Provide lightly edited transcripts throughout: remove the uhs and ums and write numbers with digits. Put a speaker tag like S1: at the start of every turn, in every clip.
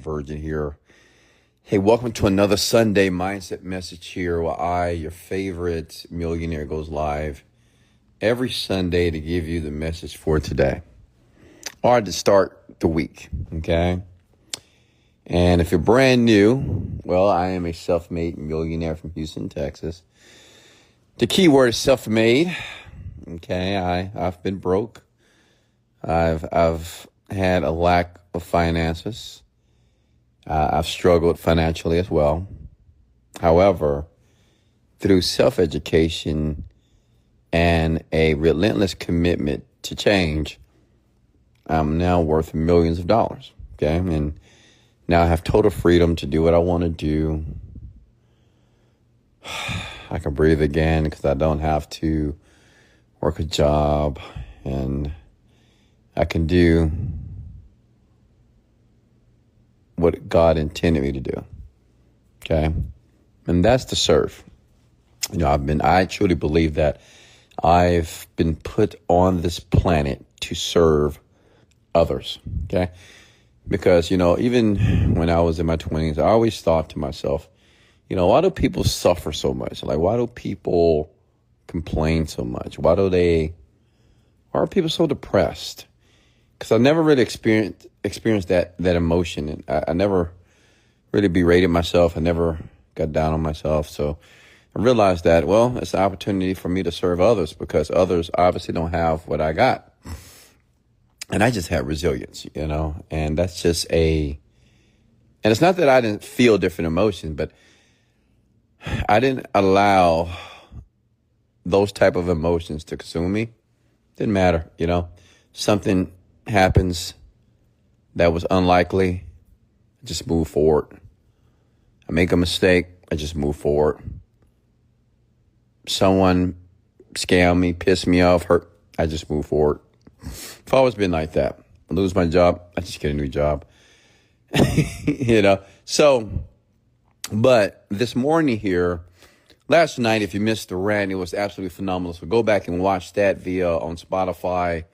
S1: Virgin here. Hey, welcome to another Sunday Mindset Message here where I, your favorite millionaire, goes live every Sunday to give you the message for today or to start the week, okay? And if you're brand new, well, I am a self-made millionaire from Houston, Texas. The key word is self-made, okay? I've been broke. I've had a lack of finances. I've struggled financially as well. However, through self-education and a relentless commitment to change, I'm now worth millions of dollars, okay? And now I have total freedom to do what I want to do. I can breathe again because I don't have to work a job, and I can do what God intended me to do, okay? And that's to serve. I truly believe that I've been put on this planet to serve others, okay? Because, even when I was in my 20s, I always thought to myself, why do people suffer so much? Like, why do people complain so much? Why are people so depressed? Because I never really experienced that emotion. And I never really berated myself. I never got down on myself. So I realized that, it's an opportunity for me to serve others because others obviously don't have what I got. And I just had resilience, and that's just and it's not that I didn't feel different emotions, but I didn't allow those type of emotions to consume me. Didn't matter, something happens that was unlikely, I just move forward. I make a mistake, I just move forward. Someone scam me, piss me off, hurt, I just move forward. It's always been like that. I lose my job, I just get a new job. So, but this morning here, last night, if you missed the rant, it was absolutely phenomenal. So go back and watch that on Spotify,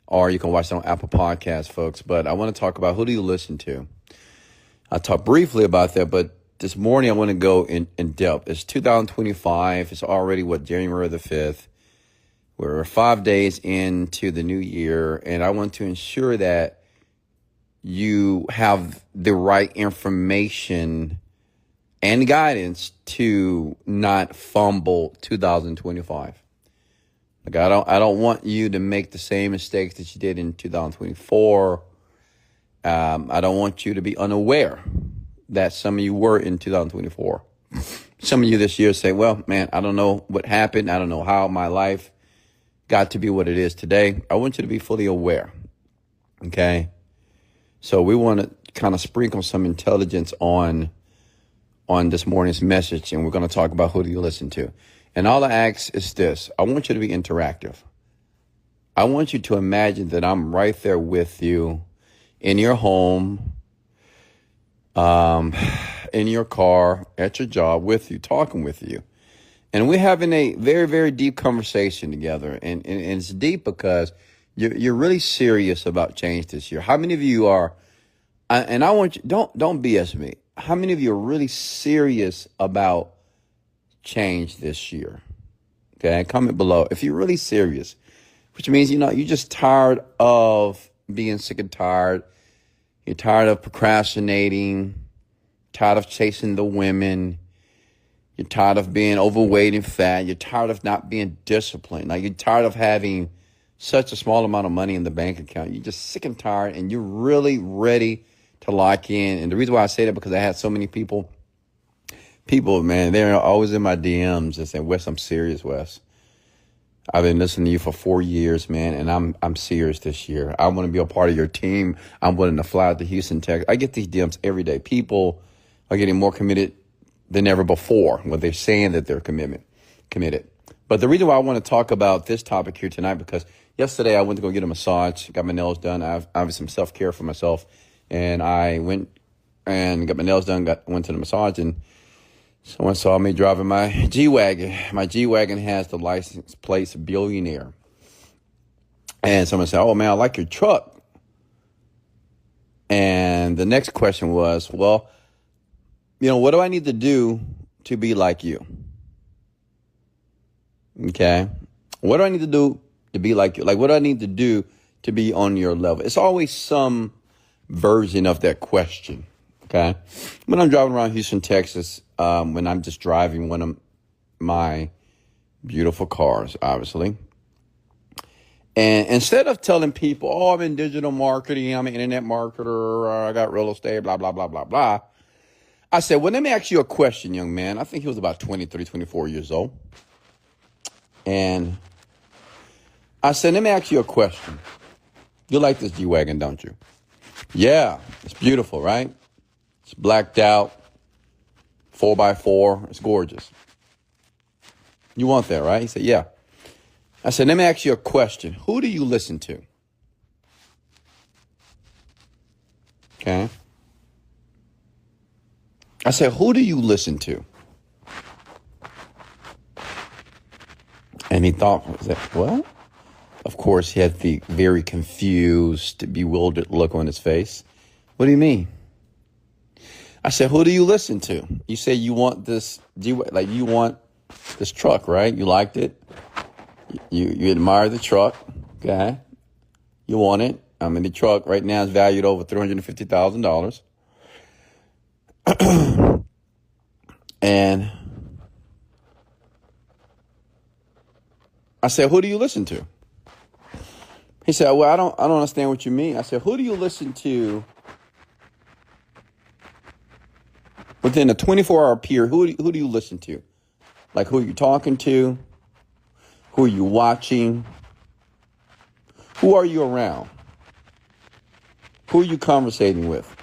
S1: or you can watch it on Apple Podcasts, folks. But I want to talk about who do you listen to? I'll talk briefly about that, but this morning I want to go in depth. It's 2025. It's already, January the 5th. We're 5 days into the new year, and I want to ensure that you have the right information and guidance to not fumble 2025. Like I don't want you to make the same mistakes that you did in 2024. I don't want you to be unaware that some of you were in 2024. Some of you this year say, well, man, I don't know what happened. I don't know how my life got to be what it is today. I want you to be fully aware. Okay. So we want to kind of sprinkle some intelligence on this morning's message, and we're going to talk about who do you listen to. And all I ask is this. I want you to be interactive. I want you to imagine that I'm right there with you in your home, in your car, at your job, with you, talking with you. And we're having a very, very deep conversation together. And it's deep because you're really serious about change this year. How many of you are, and I want you, don't BS me. How many of you are really serious about change this year? Okay, comment below if you're really serious, which means, you're just tired of being sick and tired. You're tired of procrastinating, tired of chasing the women. You're tired of being overweight and fat. You're tired of not being disciplined. Like, you're tired of having such a small amount of money in the bank account. You're just sick and tired, and you're really ready to lock in. And the reason why I say that, because I had so many people, man, they're always in my DMs and saying, Wes, I'm serious, Wes. I've been listening to you for 4 years, man, and I'm serious this year. I want to be a part of your team. I'm willing to fly out to Houston, Texas. I get these DMs every day. People are getting more committed than ever before when they're saying that they're committed. But the reason why I want to talk about this topic here tonight, because yesterday I went to go get a massage, got my nails done. I have some self-care for myself, and I went and got my nails done, went to the massage, and someone saw me driving my G-Wagon. My G-Wagon has the license plate billionaire. And someone said, oh, man, I like your truck. And the next question was, well, what do I need to do to be like you? Okay. What do I need to do to be like you? Like, what do I need to do to be on your level? It's always some version of that question. Okay. When I'm driving around Houston, Texas, when I'm just driving one of my beautiful cars, obviously. And instead of telling people, oh, I'm in digital marketing, I'm an internet marketer, or I got real estate, blah, blah, blah, blah, blah. I said, well, let me ask you a question, young man. I think he was about 23, 24 years old. And I said, let me ask you a question. You like this G-Wagon, don't you? Yeah, it's beautiful, right? It's blacked out, 4x4. It's gorgeous. You want that, right? He said, yeah. I said, let me ask you a question. Who do you listen to? Okay. I said, who do you listen to? And he thought, what? Of course, he had the very confused, bewildered look on his face. What do you mean? I said, who do you listen to? You say you want this, like you want this truck, right? You liked it. You admire the truck, okay? You want it. I mean, the truck right now is valued over $350,000. And I said, who do you listen to? He said, well, I don't understand what you mean. I said, who do you listen to within a 24-hour period? Who do you listen to? Like, who are you talking to? Who are you watching? Who are you around? Who are you conversating with?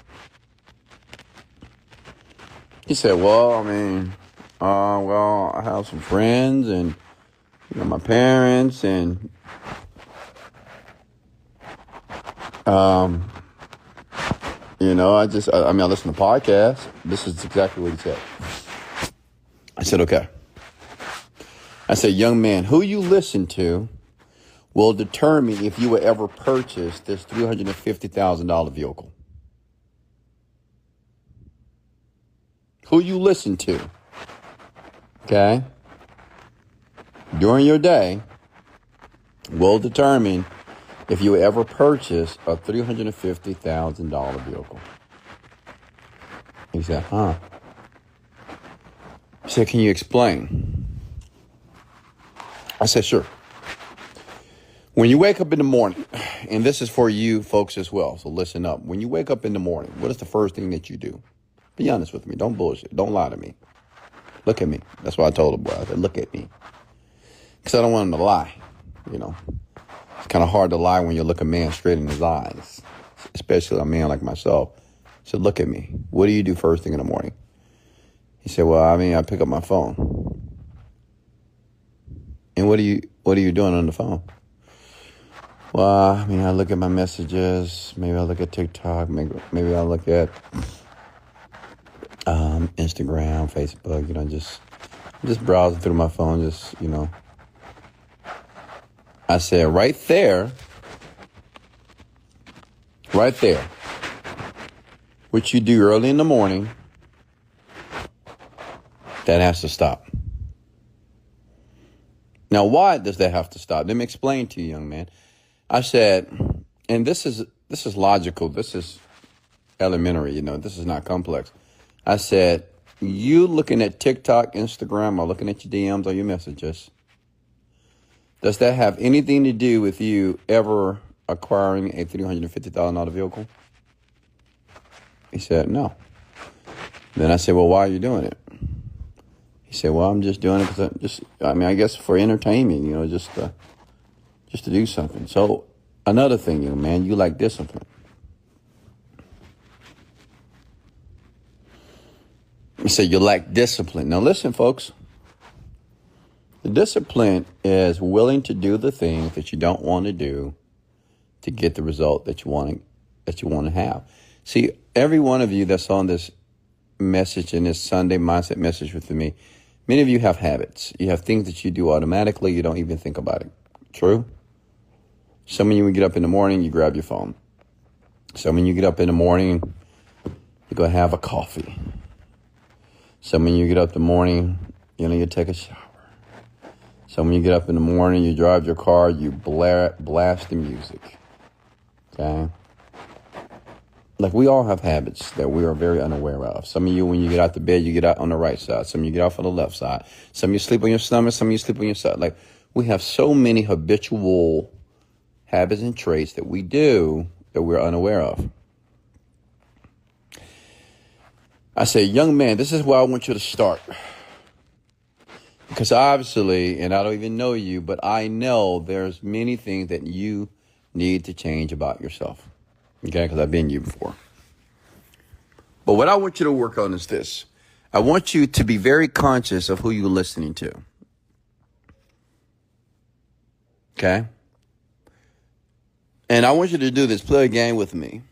S1: He said, well, I mean, I have some friends and, my parents and, I listen to podcasts. This is exactly what he said. I said, okay. I said, young man, who you listen to will determine if you will ever purchase this $350,000 vehicle. Who you listen to, okay, during your day will determine if you will ever purchase a $350,000 vehicle. He said, huh? He said, can you explain? I said, sure. When you wake up in the morning, and this is for you folks as well, so listen up. When you wake up in the morning, what is the first thing that you do? Be honest with me. Don't bullshit. Don't lie to me. Look at me. That's what I told the boy. I said, look at me. Because I don't want him to lie. It's kind of hard to lie when you look a man straight in his eyes, especially a man like myself. I said, look at me. What do you do first thing in the morning? He said, well, I pick up my phone. And what are you doing on the phone? Well, I look at my messages. Maybe I look at TikTok. Maybe I look at Instagram, Facebook. Just browsing through my phone. I said, right there, what you do early in the morning, that has to stop. Now, why does that have to stop? Let me explain to you, young man. I said, and this is logical. This is elementary. This is not complex. I said, you looking at TikTok, Instagram, or looking at your DMs or your messages, does that have anything to do with you ever acquiring a $350,000 vehicle? He said, no. Then I said, well, why are you doing it? He said, well, I'm just doing it because I guess for entertainment, just to do something. So another thing, young man, you like discipline. He said, you lack discipline. Now listen, folks. The discipline is willing to do the things that you don't want to do to get the result that you want to have. See, every one of you that's on this message in this Sunday mindset message with me, many of you have habits. You have things that you do automatically. You don't even think about it. True? Some of you, when you get up in the morning, you grab your phone. So when you get up in the morning, you go have a coffee. So when you get up in the morning, you take a shower. So when you get up in the morning, you drive your car, you blast the music. Okay? Like, we all have habits that we are very unaware of. Some of you, when you get out the bed, you get out on the right side. Some of you get out on the left side. Some of you sleep on your stomach. Some of you sleep on your side. Like, we have so many habitual habits and traits that we do that we're unaware of. I say, young man, this is where I want you to start. Because obviously, and I don't even know you, but I know there's many things that you need to change about yourself. Okay, because I've been you before. But what I want you to work on is this. I want you to be very conscious of who you're listening to. Okay? And I want you to do this. Play a game with me.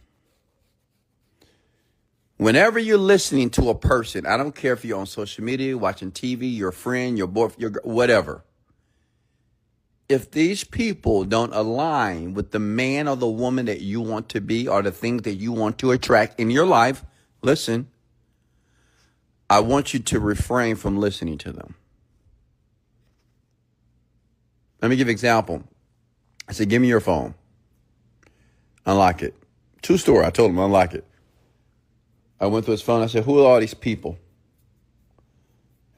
S1: Whenever you're listening to a person, I don't care if you're on social media, watching TV, your friend, your boyfriend, your whatever. If these people don't align with the man or the woman that you want to be or the things that you want to attract in your life, listen, I want you to refrain from listening to them. Let me give you an example. I said, give me your phone. Unlock it. True story. I told him, unlock it. I went through his phone. I said, who are all these people?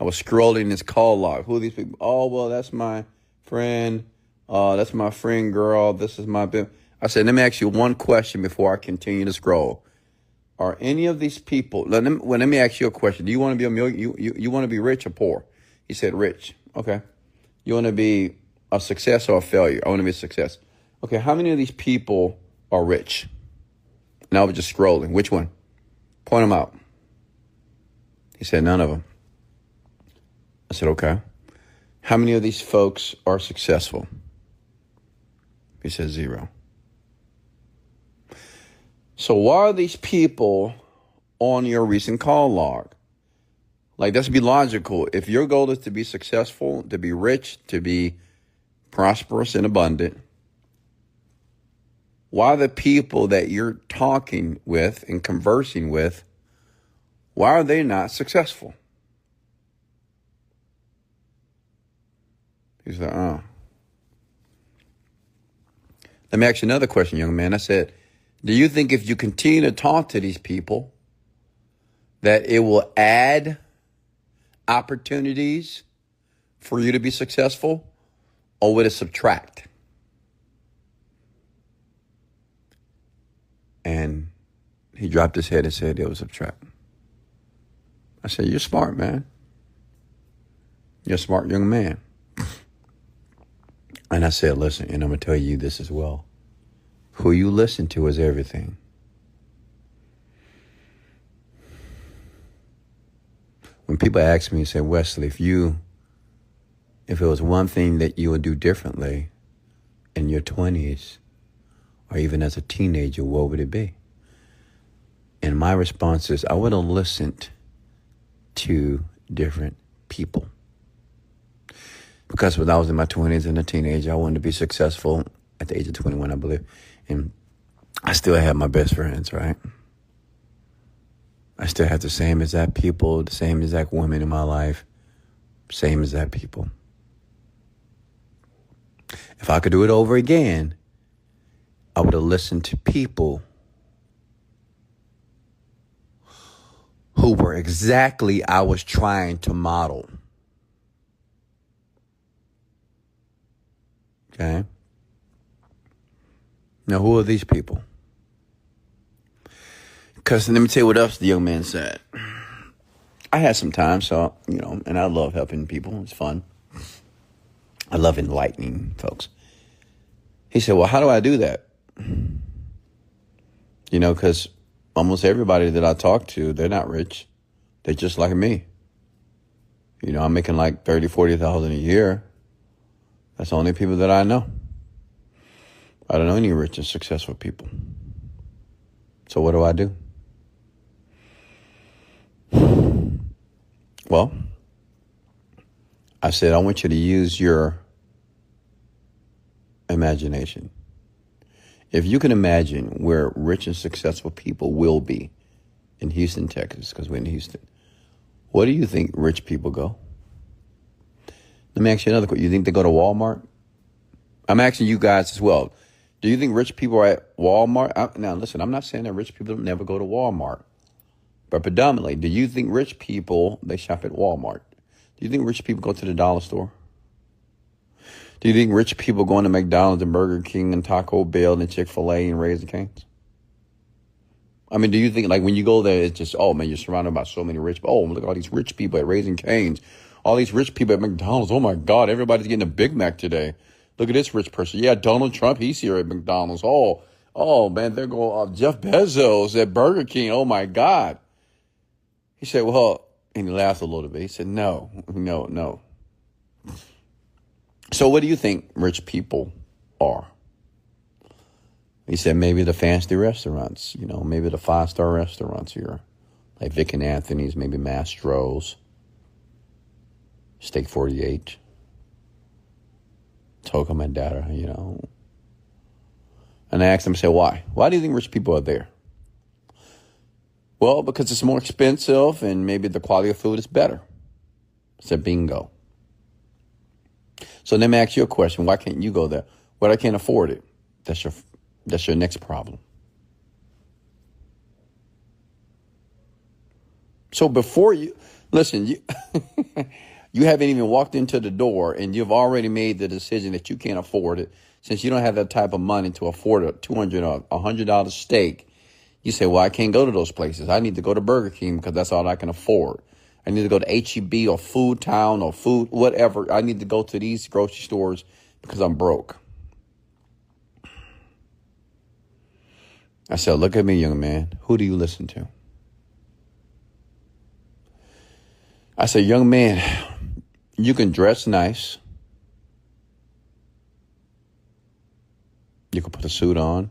S1: I was scrolling this call log. Who are these people? Oh, well, that's my friend. That's my friend girl. This is my... I said, let me ask you one question before I continue to scroll. Are any of these people... Let me ask you a question. Do you want to be a million? You want to be rich or poor? He said, rich. Okay. You want to be a success or a failure? I want to be a success. Okay, how many of these people are rich? And I was just scrolling. Which one? Point them out. He said, none of them. I said, okay. How many of these folks are successful? He said, 0. So why are these people on your recent call log? Like, let's be logical. If your goal is to be successful, to be rich, to be prosperous and abundant, why are the people that you're talking with and conversing with, why are they not successful? He's like, oh. Let me ask you another question, young man. I said, do you think if you continue to talk to these people, that it will add opportunities for you to be successful, or would it subtract? And he dropped his head and said it was subtract. I said, you're smart, man. You're a smart young man. And I said, listen, and I'm going to tell you this as well. Who you listen to is everything. When people ask me, say, Wesley, if it was one thing that you would do differently in your 20s, or even as a teenager, what would it be? And my response is, I would have listened to different people. Because when I was in my 20s and a teenager, I wanted to be successful at the age of 21, I believe. And I still have my best friends, right? I still have the same exact people, the same exact women in my life, same exact people. If I could do it over again, I would have listened to people who were exactly I was trying to model. Okay? Now, who are these people? Because let me tell you what else the young man said. I had some time, so, and I love helping people. It's fun. I love enlightening folks. He said, well, how do I do that? Because almost everybody that I talk to, they're not rich. They're just like me. I'm making like $30,000, $40,000 a year. That's the only people that I know. I don't know any rich and successful people. So what do I do? Well, I said, I want you to use your imagination. If you can imagine where rich and successful people will be in Houston, Texas, because we're in Houston, where do you think rich people go? Let me ask you another question. You think they go to Walmart? I'm asking you guys as well. Do you think rich people are at Walmart? Now, listen, I'm not saying that rich people never go to Walmart. But predominantly, do you think rich people, they shop at Walmart? Do you think rich people go to the dollar store? Do you think rich people go into McDonald's and Burger King and Taco Bell and Chick-fil-A and Raising Cane's? I mean, do you think, like, when you go there, it's just, oh, man, you're surrounded by so many rich people. Oh, look at all these rich people at Raising Cane's. All these rich people at McDonald's. Oh, my God, everybody's getting a Big Mac today. Look at this rich person. Yeah, Donald Trump, he's here at McDonald's. Oh, man, there go Jeff Bezos at Burger King. Oh, my God. He said, well, and he laughed a little bit. He said, no. So what do you think rich people are? He said maybe the fancy restaurants, maybe the 5-star restaurants here, like Vic and Anthony's, maybe Mastro's, Steak 48, Toca Mandata, And I asked him, I said, why? Why do you think rich people are there? Well, because it's more expensive and maybe the quality of food is better. I said, bingo. So let me ask you a question. Why can't you go there? Well, I can't afford it. That's your next problem. So before you, listen, you haven't even walked into the door and you've already made the decision that you can't afford it. Since you don't have that type of money to afford a $200 or $100 steak, you say, well, I can't go to those places. I need to go to Burger King because that's all I can afford. I need to go to H-E-B or Food Town or Food, whatever. I need to go to these grocery stores because I'm broke. I said, look at me, young man. Who do you listen to? I said, young man, you can dress nice. You can put a suit on.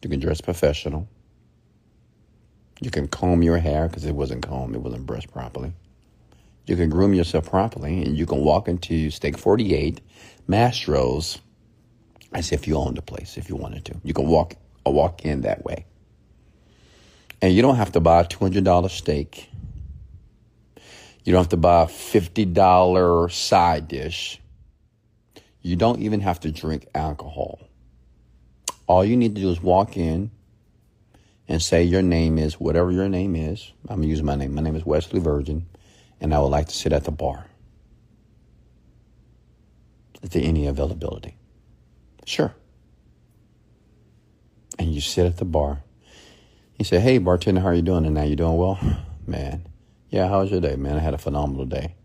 S1: You can dress professional. You can comb your hair because it wasn't combed. It wasn't brushed properly. You can groom yourself properly, and you can walk into Steak 48, Mastro's, as if you owned the place, if you wanted to. You can walk in that way. And you don't have to buy a $200 steak. You don't have to buy a $50 side dish. You don't even have to drink alcohol. All you need to do is walk in and say your name is whatever your name is. I'm going to use my name. My name is Wesley Virgin, and I would like to sit at the bar. Is there any availability? Sure. And you sit at the bar. You say, hey, bartender, how are you doing tonight? You doing well? Man, yeah, how was your day? Man, I had a phenomenal day.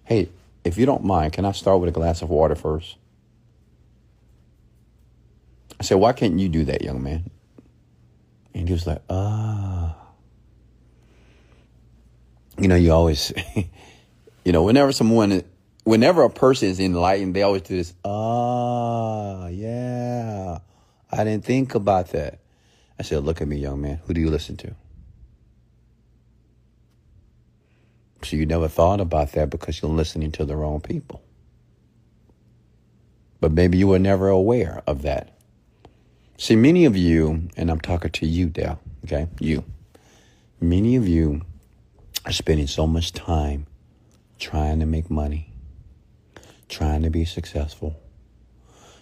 S1: Hey, if you don't mind, can I start with a glass of water first? I said, why can't you do that, young man? And he was like, you always, whenever a person is enlightened, they always do this, yeah, I didn't think about that. I said, look at me, young man. Who do you listen to? So you never thought about that because you're listening to the wrong people. But maybe you were never aware of that. See, many of you, and I'm talking to you, Dale, okay, many of you are spending so much time trying to make money, trying to be successful,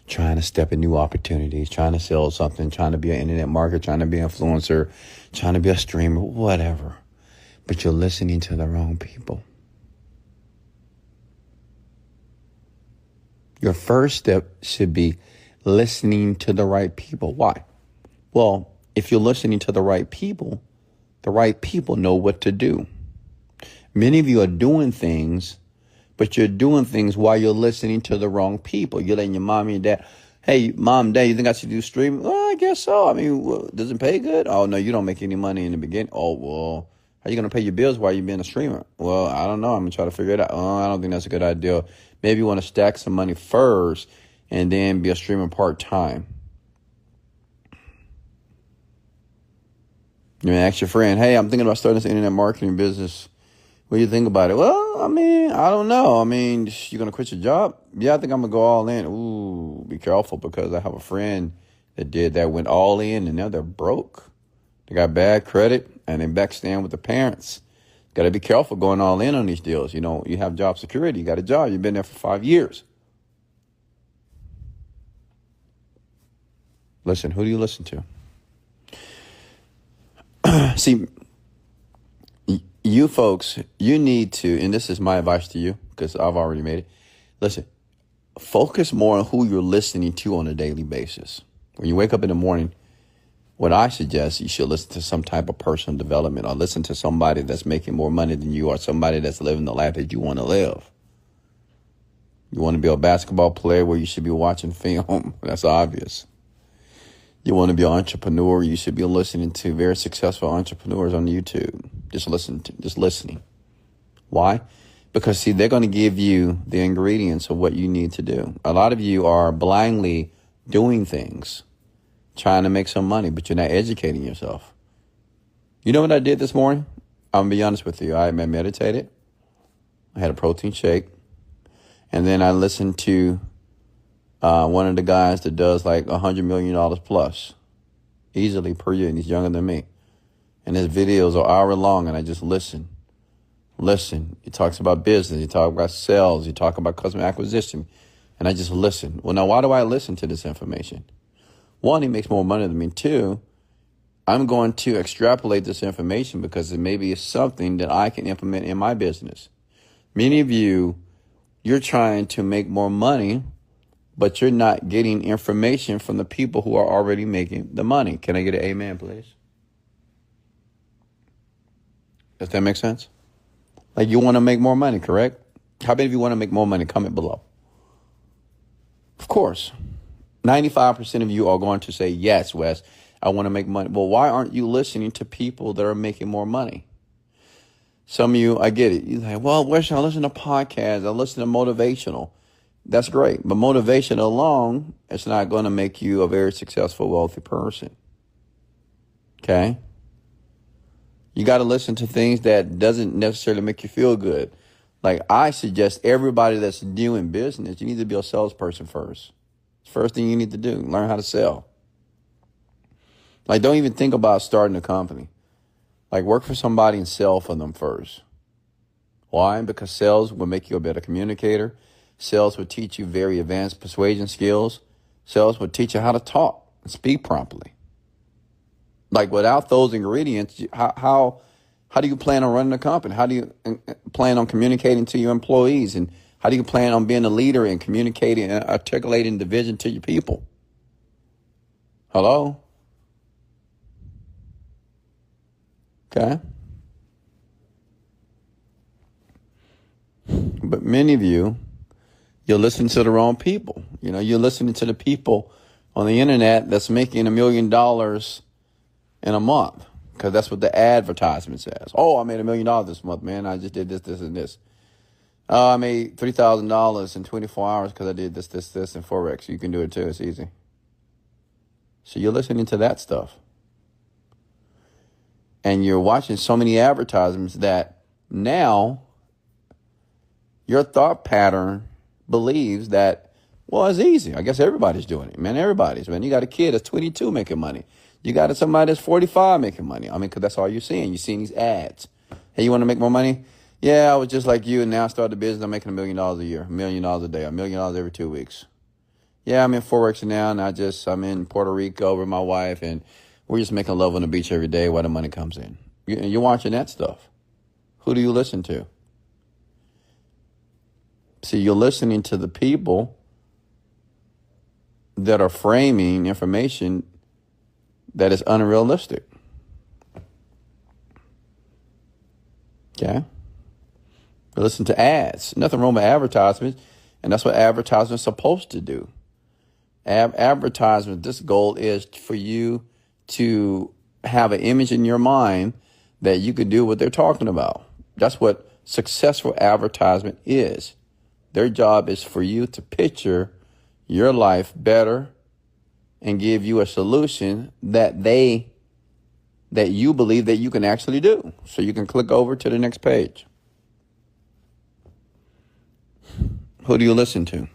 S1: trying to step in new opportunities, trying to sell something, trying to be an internet marketer, trying to be an influencer, trying to be a streamer, whatever. But you're listening to the wrong people. Your first step should be listening to the right people. Why? Well, if you're listening to the right people know what to do. Many of you are doing things, but you're doing things while you're listening to the wrong people. You're letting your mom and your dad, hey, mom, dad, you think I should do streaming? Well, I guess so. I mean, does it pay good? Oh, no, you don't make any money in the beginning. Oh, well, how are you going to pay your bills while you're being a streamer? Well, I don't know. I'm going to try to figure it out. Oh, I don't think that's a good idea. Maybe you want to stack some money first and then be a streamer part-time. You may ask your friend, hey, I'm thinking about starting this internet marketing business. What do you think about it? Well, I mean, I don't know. I mean, you going to quit your job? Yeah, I think I'm going to go all in. Ooh, be careful because I have a friend that did that, went all in, and now they're broke. They got bad credit, and they backstand with the parents. Got to be careful going all in on these deals. You know, you have job security. You got a job. You've been there for 5 years. Listen, who do you listen to? See, you folks, you need to, and this is my advice to you because I've already made it. Listen, focus more on who you're listening to on a daily basis. When you wake up in the morning, what I suggest, you should listen to some type of personal development, or listen to somebody that's making more money than you, or somebody that's living the life that you want to live. You want to be a basketball player, where you should be watching film. That's obvious. You want to be an entrepreneur, you should be listening to very successful entrepreneurs on YouTube. Just listening. Why? Because, see, they're going to give you the ingredients of what you need to do. A lot of you are blindly doing things, trying to make some money, but you're not educating yourself. You know what I did this morning? I'm going to be honest with you. I meditated. I had a protein shake. And then I listened to one of the guys that does like $100 million plus easily per year, and he's younger than me. And his videos are hour long, and I just listen. He talks about business. He talks about sales. He talks about customer acquisition. And I just listen. Well, now, why do I listen to this information? One, he makes more money than me. Two, I'm going to extrapolate this information because it maybe is something that I can implement in my business. Many of you, you're trying to make more money, but you're not getting information from the people who are already making the money. Can I get an amen, please? Does that make sense? Like, you want to make more money, correct? How many of you want to make more money? Comment below. Of course. 95% of you are going to say, yes, Wes, I want to make money. Well, why aren't you listening to people that are making more money? Some of you, I get it. You're like, well, Wes, I listen to podcasts. I listen to motivational. That's great. But motivation alone, it's not going to make you a very successful, wealthy person. Okay? You got to listen to things that doesn't necessarily make you feel good. Like, I suggest everybody that's new in business, you need to be a salesperson first. First thing you need to do, learn how to sell. Like, don't even think about starting a company. Like, work for somebody and sell for them first. Why? Because sales will make you a better communicator. Sales will teach you very advanced persuasion skills. Sales will teach you how to talk and speak properly. Like, without those ingredients, how do you plan on running a company? How do you plan on communicating to your employees? And how do you plan on being a leader and communicating and articulating the vision to your people? Hello? Okay. But many of you, you're listening to the wrong people. You know, you're listening to the people on the internet that's making $1 million in a month, because that's what the advertisement says. Oh, I made $1 million this month, man. I just did this, and this. I made $3,000 in 24 hours because I did this, and Forex. You can do it too. It's easy. So you're listening to that stuff. And you're watching so many advertisements that now your thought pattern believes that, well, it's easy. I guess everybody's doing it, man. Man, you got a kid that's 22 making money. You got somebody that's 45 making money. I mean, because that's all you're seeing. You're seeing these ads. Hey, you want to make more money? Yeah, I was just like you, and now I started a business. I'm making $1 million a year, $1 million a day, $1 million every 2 weeks. Yeah, I'm in Forex now, and I'm in Puerto Rico with my wife, and we're just making love on the beach every day while the money comes in. You're watching that stuff. Who do you listen to? See, you're listening to the people that are framing information that is unrealistic. Okay? You listen to ads. Nothing wrong with advertisements, and that's what advertisements are supposed to do. Advertisement, this goal is for you to have an image in your mind that you could do what they're talking about. That's what successful advertisement is. Their job is for you to picture your life better and give you a solution that you believe that you can actually do. So you can click over to the next page. Who do you listen to?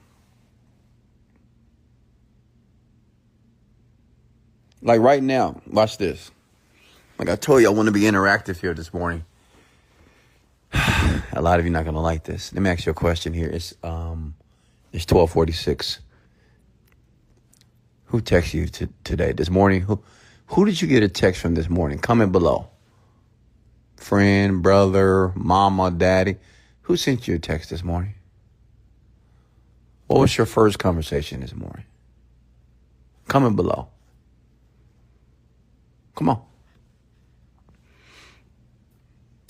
S1: Like right now, watch this. Like I told you, I want to be interactive here this morning. A lot of you are not going to like this. Let me ask you a question here. It's 12:46. Who texted you today, this morning? Who did you get a text from this morning? Comment below. Friend, brother, mama, daddy. Who sent you a text this morning? What was your first conversation this morning? Comment below. Come on.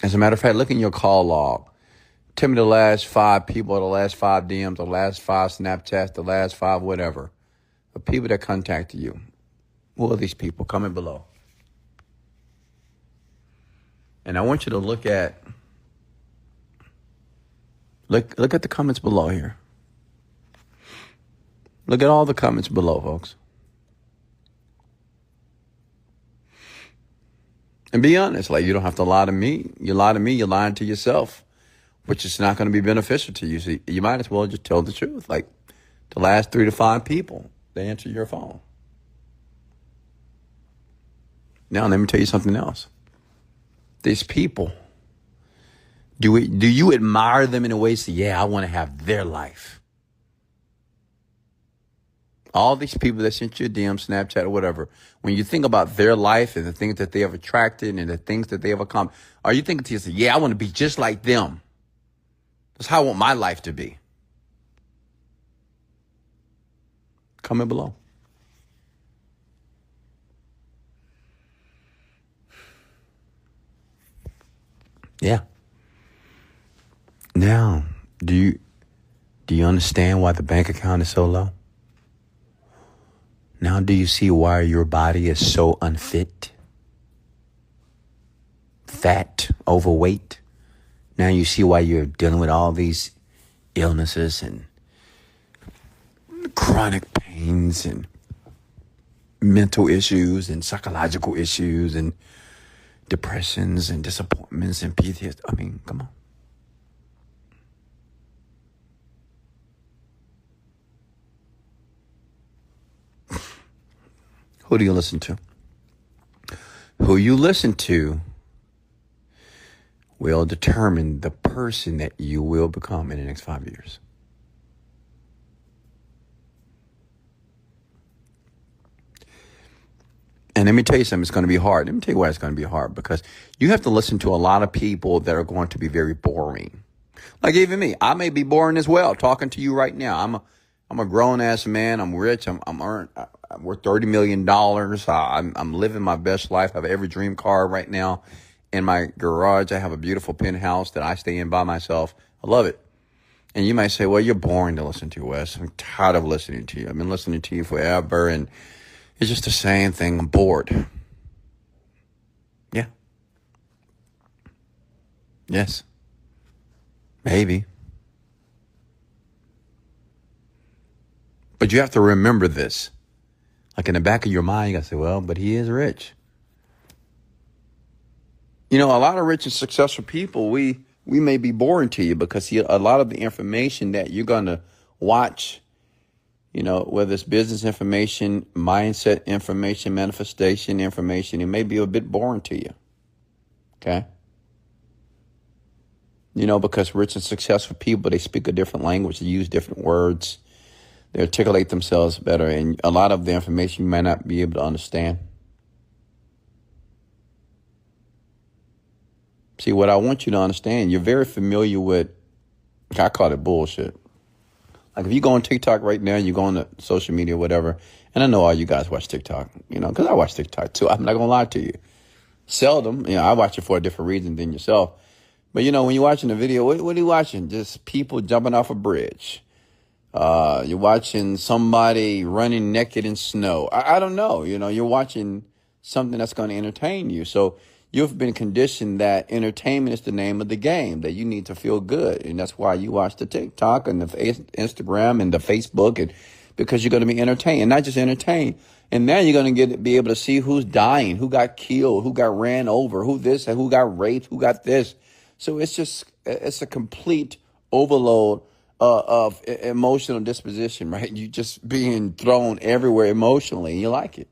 S1: As a matter of fact, look in your call log. Tell me the last 5 people, the last 5 DMs, the last 5 Snapchats, the last 5 whatever. The people that contacted you. Who are these people? Comment below. And I want you to look at the comments below here. Look at all the comments below, folks. And be honest. Like, you don't have to lie to me. You lie to me, you're lying to yourself, which is not going to be beneficial to you. So you might as well just tell the truth. Like, the last 3 to 5 people, they answer your phone. Now, let me tell you something else. These people, do you admire them in a way to say, yeah, I want to have their life? All these people that sent you a DM, Snapchat, or whatever, when you think about their life and the things that they have attracted and the things that they have accomplished, are you thinking to yourself, yeah, I want to be just like them? That's how I want my life to be. Comment below. Yeah. Now, do you understand why the bank account is so low? Now, do you see why your body is so unfit? Fat, overweight. Now you see why you're dealing with all these illnesses and chronic pains and mental issues and psychological issues and depressions and disappointments and PTSD. I mean, come on. Who do you listen to? Who you listen to will determine the person that you will become in the next 5 years. And let me tell you something, it's going to be hard. Let me tell you why it's going to be hard. Because you have to listen to a lot of people that are going to be very boring. Like even me, I may be boring as well, talking to you right now. I'm a grown ass man. I'm rich. I'm worth $30 million. I'm living my best life. I have every dream car right now. In my garage, I have a beautiful penthouse that I stay in by myself. I love it. And you might say, well, you're boring to listen to, Wes. I'm tired of listening to you. I've been listening to you forever, and it's just the same thing. I'm bored. Yeah. Yes. Maybe. But you have to remember this. Like in the back of your mind, you got to say, well, but he is rich. You know, a lot of rich and successful people, we may be boring to you because a lot of the information that you're going to watch, you know, whether it's business information, mindset information, manifestation information, it may be a bit boring to you. Okay? You know, because rich and successful people, they speak a different language, they use different words, they articulate themselves better, and a lot of the information you might not be able to understand. See, what I want you to understand, you're very familiar with, I call it bullshit. Like if you go on TikTok right now, you go on the social media, whatever, and I know all you guys watch TikTok, you know, because I watch TikTok too. I'm not going to lie to you. Seldom, you know, I watch it for a different reason than yourself. But, you know, when you're watching a video, what are you watching? Just people jumping off a bridge. You're watching somebody running naked in snow. I don't know. You know, you're watching something that's going to entertain you. So you've been conditioned that entertainment is the name of the game, that you need to feel good. And that's why you watch the TikTok and the Instagram and the Facebook, and because you're going to be entertained, and not just entertained. And now you're going to be able to see who's dying, who got killed, who got ran over, who this, who got raped, who got this. So it's a complete overload of emotional disposition, right? You just being thrown everywhere emotionally, and you like it.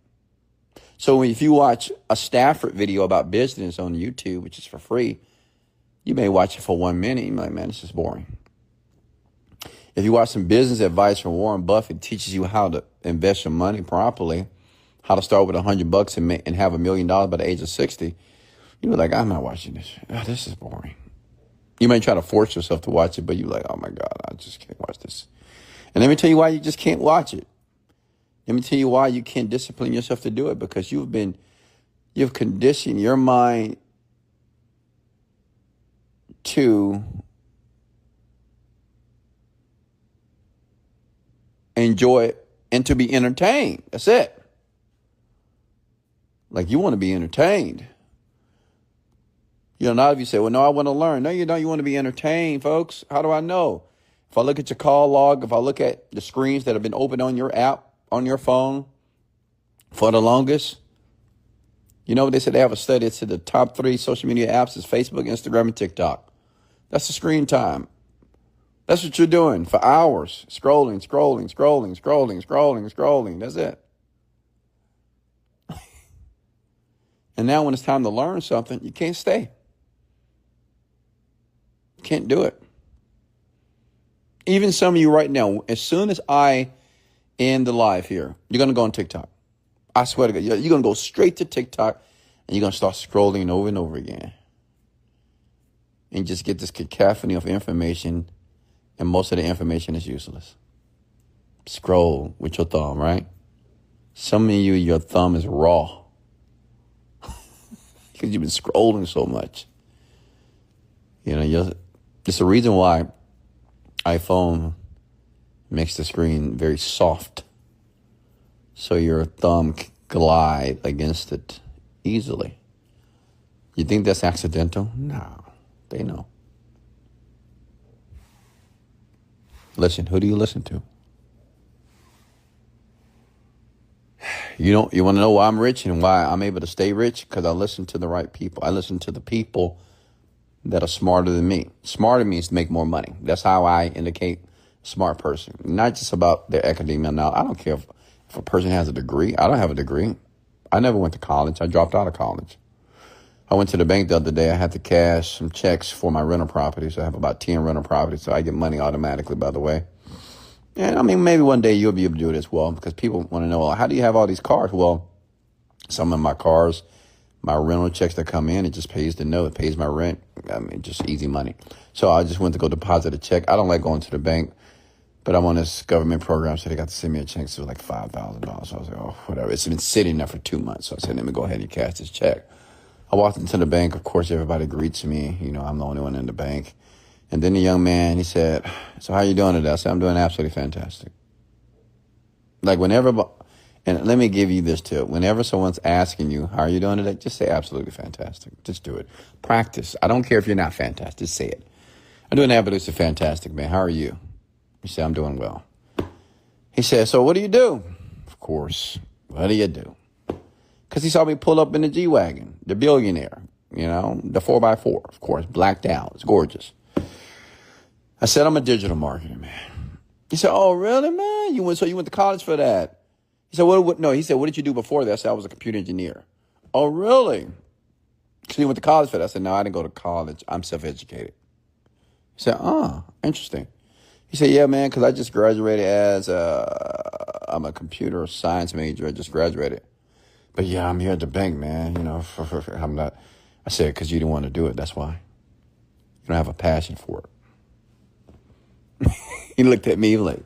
S1: So if you watch a Stafford video about business on YouTube, which is for free, you may watch it for 1 minute. You're like, man, this is boring. If you watch some business advice from Warren Buffett, teaches you how to invest your money properly, how to start with $100 and have $1 million by the age of 60, you're like, I'm not watching this. Oh, this is boring. You may try to force yourself to watch it, but you're like, oh my God, I just can't watch this. And let me tell you why you just can't watch it. Let me tell you why you can't discipline yourself to do it, because you've conditioned your mind to enjoy it and to be entertained. That's it. Like, you want to be entertained. Not if you say, well, no, I want to learn. No, you don't. You want to be entertained, folks. How do I know? If I look at your call log, if I look at the screens that have been opened on your app, on your phone for the longest, they said they have a study that said the top 3 social media apps is Facebook, Instagram, and TikTok. That's the screen time. That's what you're doing for hours. Scrolling. That's it. And now when it's time to learn something, you can't stay. You can't do it. Even some of you right now, as soon as I end the live here, you're going to go on TikTok. I swear to God, you're going to go straight to TikTok and you're going to start scrolling over and over again. And just get this cacophony of information, and most of the information is useless. Scroll with your thumb, right? Some of you, your thumb is raw because you've been scrolling so much. It's the reason why iPhone makes the screen very soft, so your thumb can glide against it easily. You think that's accidental? No, they know. Listen, who do you listen to? You want to know why I'm rich and why I'm able to stay rich? Because I listen to the right people. I listen to the people that are smarter than me. Smarter means to make more money. That's how I indicate a smart person. Not just about their academia. Now, I don't care if a person has a degree. I don't have a degree. I never went to college. I dropped out of college. I went to the bank the other day. I had to cash some checks for my rental properties. I have about 10 rental properties, so I get money automatically, by the way. And maybe one day you'll be able to do it as well, because people want to know, well, how do you have all these cars? Well, some of my cars, my rental checks that come in, it just pays the note, it pays my rent. Just easy money. So I just went to go deposit a check. I don't like going to the bank, but I'm on this government program, so they got to send me a check. So it was like $5,000. So I was like, oh, whatever. It's been sitting there for 2 months. So I said, let me go ahead and cash this check. I walked into the bank. Of course, everybody greets me. I'm the only one in the bank. And then the young man, he said, so how you doing today? I said, I'm doing absolutely fantastic. Like and let me give you this tip. Whenever someone's asking you, how are you doing today? Just say absolutely fantastic. Just do it. Practice. I don't care if you're not fantastic. Just say it. I'm doing absolutely fantastic, man. How are you? You say, I'm doing well. He said, so what do you do? Of course. What do you do? Because he saw me pull up in the G-Wagon, the billionaire, the 4x4, of course, blacked out. It's gorgeous. I said, I'm a digital marketer, man. He said, oh, really, man? You went to college for that? He said, what? No, he said, what did you do before that? I said, I was a computer engineer. Oh, really? So you went to college for that? I said, no, I didn't go to college. I'm self-educated. He said, oh, interesting. He said, yeah, man, because I just graduated I'm a computer science major. I just graduated. But yeah, I'm here at the bank, man. I'm not. I said, because you didn't want to do it. That's why. You don't have a passion for it. He looked at me like,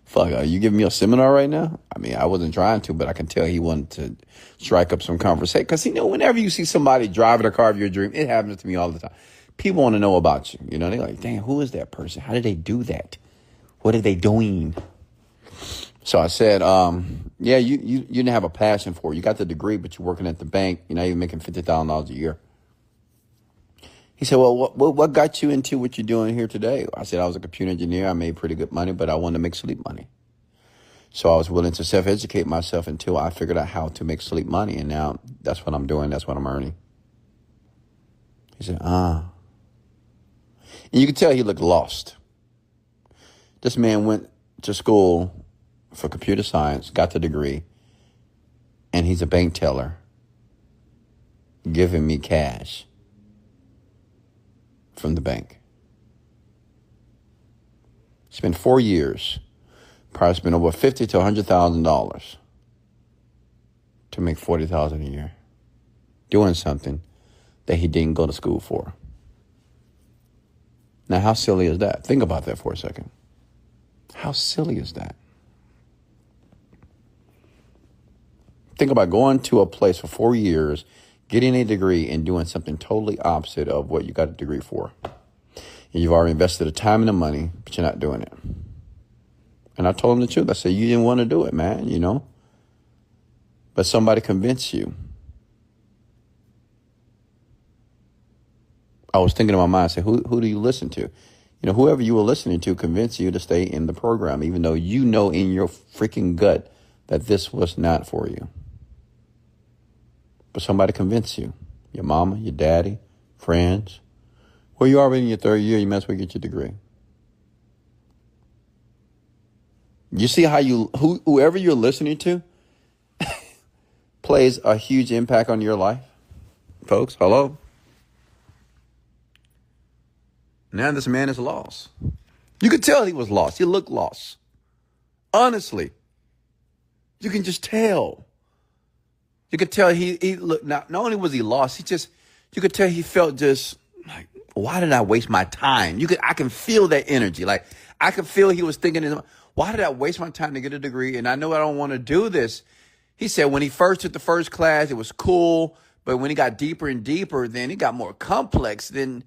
S1: fuck, are you giving me a seminar right now? I wasn't trying to, but I can tell he wanted to strike up some conversation. Because, whenever you see somebody driving a car of your dream, it happens to me all the time. People want to know about you. They're like, damn, who is that person? How did they do that? What are they doing? So I said, yeah, you didn't have a passion for it. You got the degree, but you're working at the bank. You're not even making $50,000 a year. He said, well, what got you into what you're doing here today? I said, I was a computer engineer. I made pretty good money, but I wanted to make sleep money. So I was willing to self-educate myself until I figured out how to make sleep money. And now that's what I'm doing. That's what I'm earning. He said, And you could tell he looked lost. This man went to school for computer science, got the degree, and he's a bank teller. giving me cash from the bank. Spent 4 years, probably spent over $50,000 to $100,000 to make $40,000 a year, doing something that he didn't go to school for. Now, how silly is that? Think about that for a second. How silly is that? Think about going to a place for 4 years, getting a degree, and doing something totally opposite of what you got a degree for. And you've already invested the time and the money, but you're not doing it. And I told him the truth. I said, you didn't want to do it, man, But somebody convinced you. I was thinking in my mind, I said, who do you listen to? Whoever you were listening to convinced you to stay in the program, even though you know in your freaking gut that this was not for you. But somebody convinced you. Your mama, your daddy, friends. Well, you're already in your third year, you might as well get your degree. You see how whoever you're listening to plays a huge impact on your life? Folks, hello? Now this man is lost. You could tell he was lost. He looked lost. Honestly. You can just tell. You could tell he looked, not only was he lost, you could tell he felt just like, why did I waste my time? I can feel that energy. Like, I could feel he was thinking, why did I waste my time to get a degree? And I know I don't want to do this. He said when he first took the first class, it was cool. But when he got deeper and deeper, then it got more complex. Then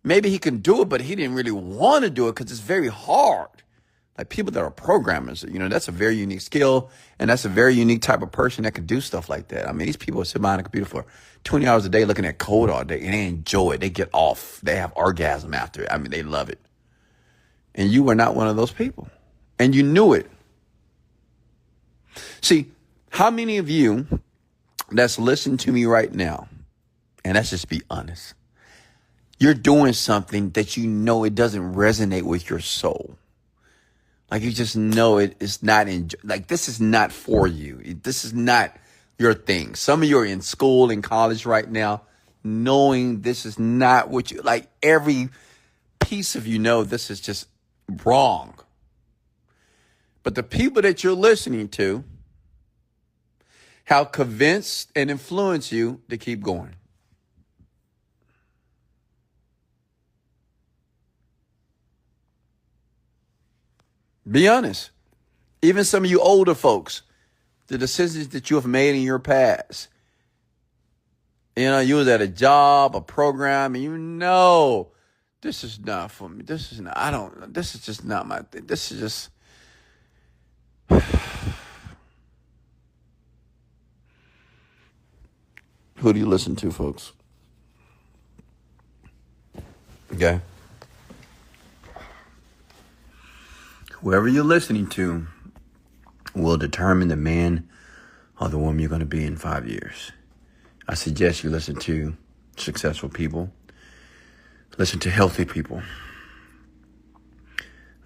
S1: maybe he can do it, but he didn't really want to do it because it's very hard. Like people that are programmers, that's a very unique skill. And that's a very unique type of person that can do stuff like that. I mean, these people sit behind a computer for 20 hours a day looking at code all day and they enjoy it. They get off. They have orgasm after it. I mean, they love it. And you were not one of those people. And you knew it. See, how many of you that's listening to me right now, and let's just be honest, you're doing something that you know it doesn't resonate with your soul. Like you just know it's not like this is not for you. This is not your thing. Some of you are in school and college right now, knowing this is not what you like. Every piece of this is just wrong. But the people that you're listening to have convinced and influenced you to keep going. Be honest. Even some of you older folks, the decisions that you have made in your past. You was at a job, a program, and this is not for me. This is just not my thing. This is just. Who do you listen to, folks? Okay. Whoever you're listening to will determine the man or the woman you're going to be in 5 years. I suggest you listen to successful people. Listen to healthy people.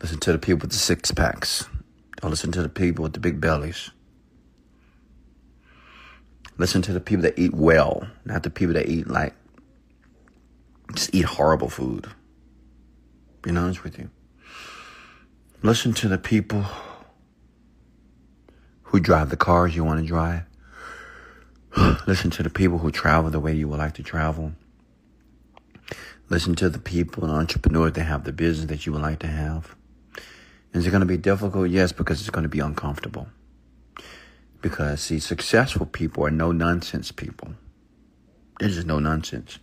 S1: Listen to the people with the six packs. Don't listen to the people with the big bellies. Listen to the people that eat well, not the people that just eat horrible food. Be honest with you. Listen to the people who drive the cars you want to drive. Listen to the people who travel the way you would like to travel. Listen to the people and entrepreneurs that have the business that you would like to have. Is it going to be difficult? Yes, because it's going to be uncomfortable. Because, see, successful people are no-nonsense people. They're just no-nonsense.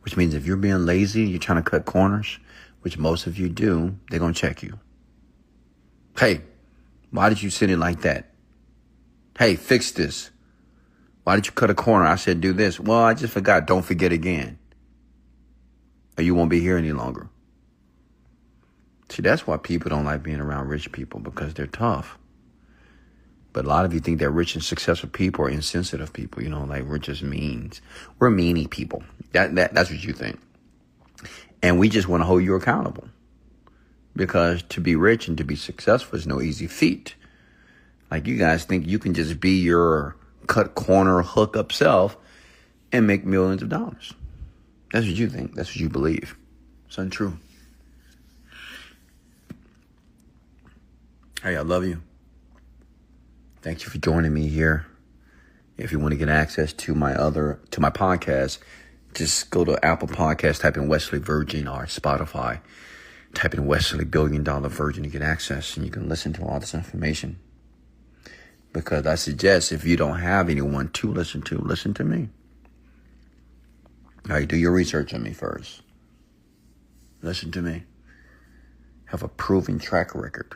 S1: Which means if you're being lazy, you're trying to cut corners, which most of you do, they're going to check you. Hey, why did you sit it like that? Hey, fix this. Why did you cut a corner? I said, do this. Well, I just forgot. Don't forget again. Or you won't be here any longer. See, that's why people don't like being around rich people, because they're tough. But a lot of you think that rich and successful people are insensitive people. Like we're just means. We're meanie people. That's what you think. And we just want to hold you accountable. Because to be rich and to be successful is no easy feat. Like you guys think you can just be your cut corner, hook up self and make millions of dollars. That's what you think. That's what you believe. It's untrue. Hey, I love you. Thank you for joining me here. If you want to get access to my podcast, just go to Apple Podcasts, type in Wesley Virgin, or Spotify, type in Wesley $1 Billion Virgin to get access, and you can listen to all this information. Because I suggest, if you don't have anyone to listen to me. All right, do your research on me first. Listen to me. Have a proven track record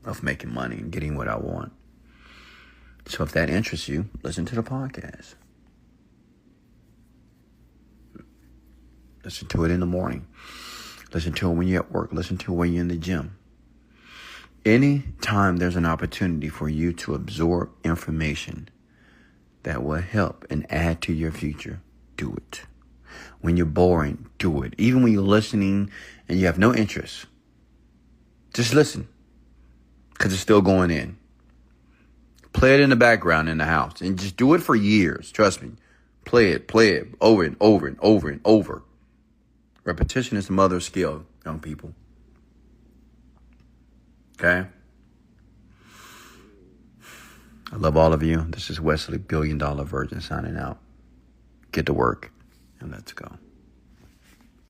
S1: of making money and getting what I want. So if that interests you, listen to the podcast. Listen to it in the morning. Listen to it when you're at work. Listen to it when you're in the gym. Anytime there's an opportunity for you to absorb information that will help and add to your future, do it. When you're boring, do it. Even when you're listening and you have no interest, just listen, because it's still going in. Play it in the background in the house and just do it for years. Trust me. Play it over and over and over and over. Repetition is the mother of skill, young people. Okay? I love all of you. This is Wesley $1 Billion Virgin signing out. Get to work and let's go.